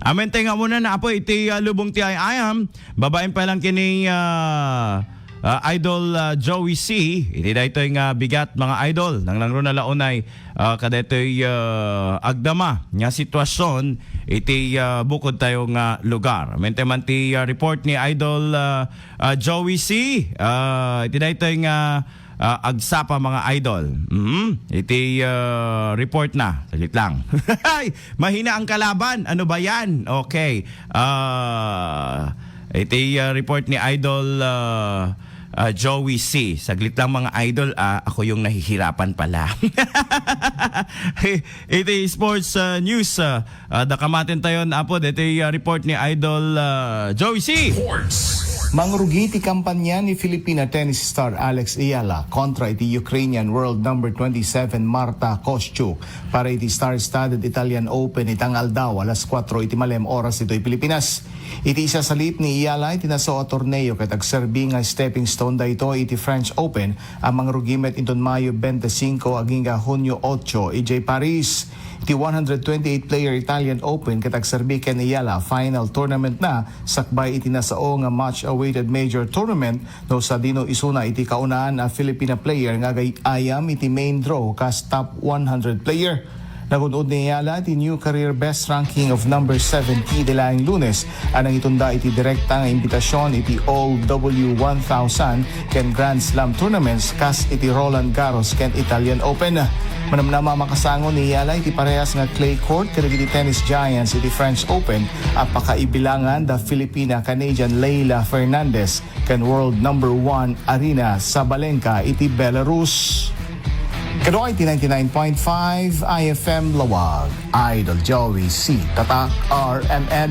Amente nga muna na po iti lubong ti ayam. Babaeng pa lang kini Idol Joey C. Iti da ito yung bigat mga idol. Nang langro na launay kada ito'y agdama nga sitwasyon iti bukod tayo nga lugar. Mente man ti report ni Idol Joey C. Iti da ito yung agsapa mga idol. Iti report na. Saglit lang. Mahina ang kalaban. Ano ba yan? Okay. Iti report ni Idol Joey C. Saglit lang mga idol, ako yung nahihirapan pala. Iti sports news. Dakamatin tayo na po. Iti report ni Idol Joey C. Mangrugi ti Kampanya ni Filipina tennis star Eala kontra iti Ukrainian world number 27 Marta Kostyuk para iti star-studded Italian Open itang Aldaw alas 4 iti malem oras ito'y Pilipinas. Iti isa salit ni Eala iti naso a torneo ket agserbi nga stepping stone da ito iti French Open ang Mangrugi met inton Mayo 25 aging Hunyo 8 iti Paris. Iti 128-player Italian Open ket agserbi ken Eala final tournament na sakbay iti nasao nga much-awaited major tournament no sa dino isuna iti kaunaan a Filipina player nga ayam iti main draw kas top 100 player. Nagunod ni Eala iti new career best ranking of number 70 dilaing Lunes anang itunda iti direkta nga imbitasyon iti All W1000 ken Grand Slam tournaments kas iti Roland Garros ken Italian Open. Manamnama makasangon ni Eala iti parehas nga clay court ken iti tennis giants iti French Open at pakaibilangan da Filipina Canadian Leila Fernandez ken world number 1 arena sa Balenka iti Belarus. Kano iti 99.5 IFM Lawag, Idol Joey C. Tatak RMN.